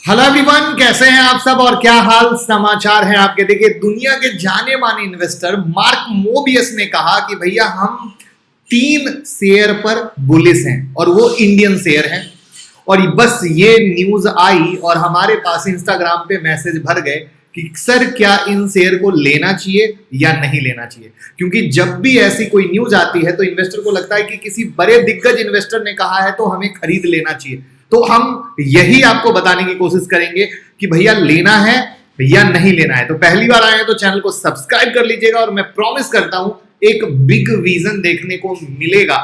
Hello everyone, कैसे हैं आप सब और क्या हाल समाचार है आपके। देखिए, दुनिया के जाने माने इन्वेस्टर मार्क मोबियस ने कहा कि भैया हम 3 शेयर पर बुलिश हैं और वो इंडियन शेयर हैं। और बस ये न्यूज आई और हमारे पास इंस्टाग्राम पे मैसेज भर गए कि सर क्या इन शेयर को लेना चाहिए या नहीं लेना चाहिए। क्योंकि जब भी ऐसी कोई न्यूज आती है तो इन्वेस्टर को लगता है कि किसी बड़े दिग्गज इन्वेस्टर ने कहा है तो हमें खरीद लेना चाहिए। तो हम यही आपको बताने की कोशिश करेंगे कि भैया लेना है या नहीं लेना है। तो पहली बार आए हैं तो चैनल को सब्सक्राइब कर लीजिएगा और मैं प्रॉमिस करता हूं एक बिग विजन देखने को मिलेगा।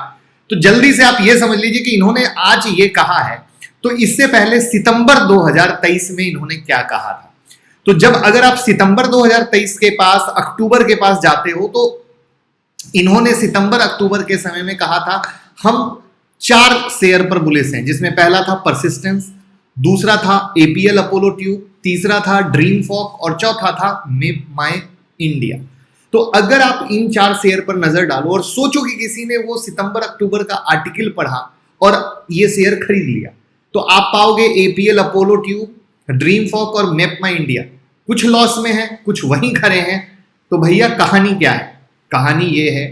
तो जल्दी से आप ये समझ लीजिए कि इन्होंने आज ये कहा है, तो इससे पहले सितंबर 2023 में इन्होंने क्या कहा था। तो जब अगर आप सितंबर 2023 के पास अक्टूबर के पास जाते हो तो इन्होंने सितंबर अक्टूबर के समय में कहा था हम 4 शेयर पर बुलिश हैं, जिसमें पहला था परसिस्टेंस, दूसरा था एपीएल अपोलो ट्यूब, तीसरा था ड्रीम फॉक और चौथा था मेप माई इंडिया। तो अगर आप इन 4 शेयर पर नजर डालो और सोचो कि किसी ने वो सितंबर अक्टूबर का आर्टिकल पढ़ा और ये शेयर खरीद लिया, तो आप पाओगे एपीएल अपोलो ट्यूब, ड्रीम फॉक और मेप माई इंडिया कुछ लॉस में है, कुछ वहीं खड़े हैं। तो भैया कहानी क्या है? कहानी ये है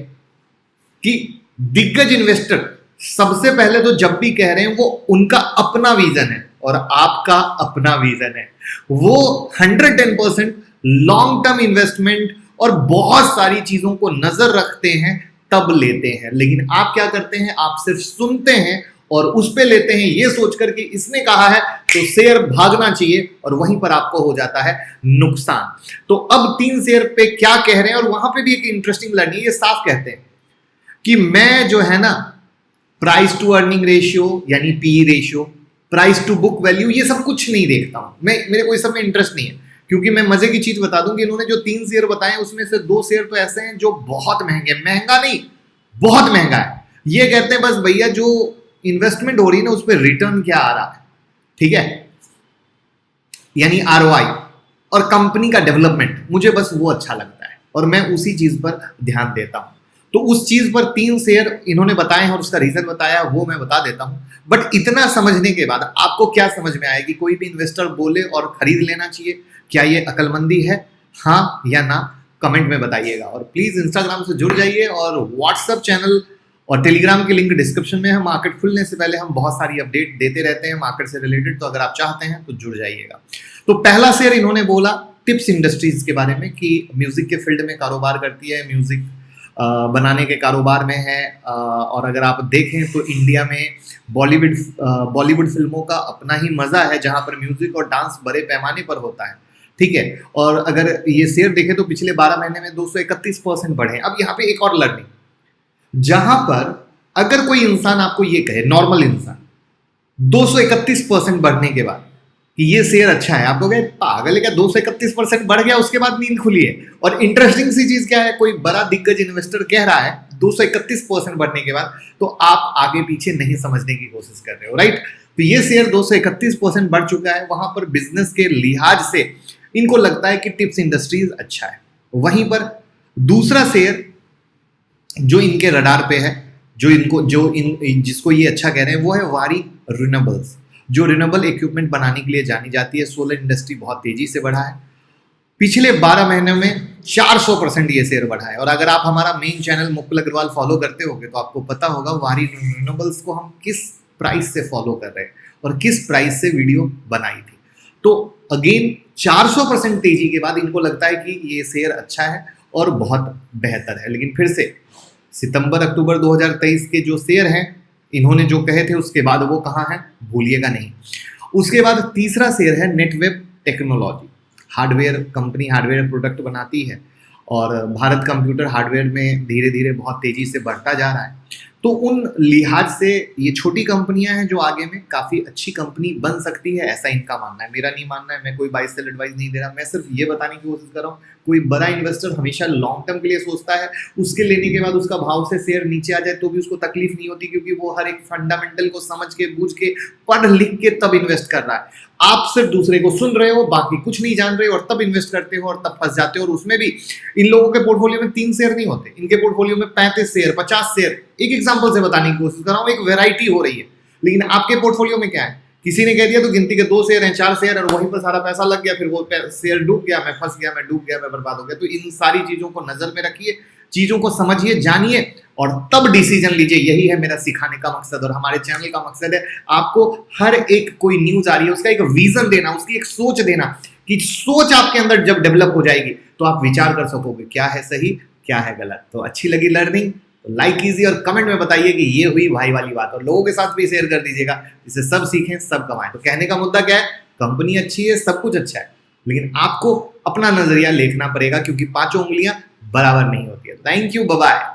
कि दिग्गज इन्वेस्टर सबसे पहले तो जब भी कह रहे हैं वो उनका अपना विजन है और आपका अपना विजन है। वो 110% लॉन्ग टर्म इन्वेस्टमेंट और बहुत सारी चीजों को नजर रखते हैं तब लेते हैं। लेकिन आप क्या करते हैं? आप सिर्फ सुनते हैं और उस पे लेते हैं ये सोचकर कि इसने कहा है तो शेयर भागना चाहिए और वहीं पर आपको हो जाता है नुकसान। तो अब 3 शेयर पे क्या कह रहे हैं और वहां पे भी एक इंटरेस्टिंग लर्निंग, ये साफ कहते हैं कि मैं जो है ना प्राइस टू अर्निंग रेशियो यानी P ratio, price to book value, ये सब कुछ नहीं देखता हूं मैं। मेरे को इस सब में इंटरेस्ट नहीं है। क्योंकि मैं मजे की चीज बता दूं कि इन्होंने जो 3 शेयर बताए उसमें से 2 शेयर तो ऐसे हैं जो बहुत महंगे, महंगा नहीं बहुत महंगा है। ये कहते हैं बस भैया जो इन्वेस्टमेंट हो रही है ना उस पर रिटर्न क्या आ रहा है, ठीक है, यानी आरओआई और कंपनी का डेवलपमेंट, मुझे बस वो अच्छा लगता है और मैं उसी चीज पर ध्यान देता हूं। तो उस चीज पर 3 शेयर इन्होंने बताए हैं और उसका रीजन बताया वो मैं बता देता हूं। बट इतना समझने के बाद आपको क्या समझ में आया कि कोई भी इन्वेस्टर बोले और खरीद लेना चाहिए, क्या ये अकलमंदी है, हाँ या ना, कमेंट में बताइएगा। और प्लीज इंस्टाग्राम से जुड़ जाइए और व्हाट्सएप चैनल और टेलीग्राम की लिंक डिस्क्रिप्शन में है। मार्केट खुलने से पहले हम बहुत सारी अपडेट देते रहते हैं मार्केट से रिलेटेड, तो अगर आप चाहते हैं तो जुड़ जाइएगा। तो पहला शेयर इन्होंने बोला टिप्स इंडस्ट्रीज के बारे में कि म्यूजिक के फील्ड में कारोबार करती है, म्यूजिक बनाने के कारोबार में है। और अगर आप देखें तो इंडिया में बॉलीवुड फिल्मों का अपना ही मजा है जहां पर म्यूजिक और डांस बड़े पैमाने पर होता है, ठीक है। और अगर ये शेयर देखें तो पिछले 12 महीने में 231% बढ़े। अब यहाँ पे एक और लर्निंग, जहां पर अगर कोई इंसान आपको ये कहे, नॉर्मल इंसान, 231% बढ़ने के बाद कि ये शेयर अच्छा है, आप कहोगे पागल है क्या, 231% बढ़ गया उसके बाद नींद खुली है। और इंटरेस्टिंग सी चीज क्या है, कोई बड़ा दिग्गज इन्वेस्टर कह रहा है 231% बढ़ने के बाद, तो आप आगे पीछे नहीं समझने की कोशिश कर रहे हो, राइट। तो ये शेयर 231% बढ़ चुका है। वहां पर बिजनेस के लिहाज से इनको लगता है कि टिप्स इंडस्ट्रीज अच्छा है। वहीं पर दूसरा शेयर जो इनके रडार पे है, जिसको ये अच्छा कह रहे हैं, वो है वारी रिन्यूएबल्स, जो रिन्यूएबल इक्विपमेंट बनाने के लिए जानी जाती है। सोलर इंडस्ट्री बहुत तेजी से बढ़ा है, पिछले 12 महीने में 400% ये शेयर बढ़ा है। और अगर आप हमारा main channel Mukul Agarwal follow करते होंगे तो आपको पता होगा वारी रिन्यूएबल्स को हम किस प्राइस से फॉलो कर रहे हैं और किस प्राइस से वीडियो बनाई थी। तो अगेन 400% तेजी के बाद इनको लगता है कि ये शेयर अच्छा है और बहुत बेहतर है। लेकिन फिर से सितंबर अक्टूबर 2023 के जो शेयर हैं इन्होंने जो कहे थे उसके बाद वो कहाँ है भूलिएगा नहीं। उसके बाद तीसरा शेयर है Netweb technology, hardware company, hardware product बनाती है और भारत कंप्यूटर हार्डवेयर में धीरे धीरे बहुत तेजी से बढ़ता जा रहा है। तो उन लिहाज से ये छोटी कंपनियां हैं जो आगे में काफ़ी अच्छी कंपनी बन सकती है, ऐसा इनका मानना है। मेरा नहीं मानना है, मैं कोई बाय सेल एडवाइस नहीं दे रहा, मैं सिर्फ ये बताने की कोशिश कर रहा हूँ कोई बड़ा इन्वेस्टर हमेशा लॉन्ग टर्म के लिए सोचता है, उसके लेने के बाद उसका भाव से शेयर नीचे आ जाए तो भी उसको तकलीफ नहीं होती, क्योंकि वो हर एक फंडामेंटल को समझ के बूझ के पढ़ लिख के तब इन्वेस्ट कर रहा है। आप सिर्फ दूसरे को सुन रहे हो, बाकी कुछ नहीं जान रहे हो और तब इन्वेस्ट करते हो और तब फंस जाते हो। और उसमें भी इन लोगों के पोर्टफोलियो में 3 शेयर नहीं होते, इनके पोर्टफोलियो में 35 शेयर, 50 शेयर। एक एग्जांपल से बताने की कोशिश कर रहा हूँ, एक वैरायटी हो रही है। लेकिन आपके पोर्टफोलियो में क्या है किसी ने कह दिया तो गिनती के 2 शेयर हैं, 4 शेयर, और वहीं पर सारा पैसा लग गया, फिर वो शेयर डूब गया, मैं फंस गया, मैं डूब गया, मैं बर्बाद हो गया। तो इन सारी चीजों को नजर में रखिए, चीजों को समझिए, जानिए और तब डिसीजन लीजिए। यही है मेरा सिखाने का मकसद और हमारे चैनल का मकसद है आपको हर एक कोई न्यूज आ रही है उसका एक विजन देना, उसकी एक सोच देना, कि सोच आपके अंदर जब डेवलप हो जाएगी तो आप विचार कर सकोगे क्या है सही क्या है गलत। तो अच्छी लगी लर्निंग तो लाइक कीजिए और कमेंट में बताइए कि ये हुई भाई वाली बात, और लोगों के साथ भी शेयर कर दीजिएगा जिससे सब सीखें सब कमाएं। तो कहने का मुद्दा क्या है, कंपनी अच्छी है, सब कुछ अच्छा है, लेकिन आपको अपना नजरिया देखना पड़ेगा क्योंकि 5 उंगलियां बराबर नहीं होती है। Thank you, bye bye.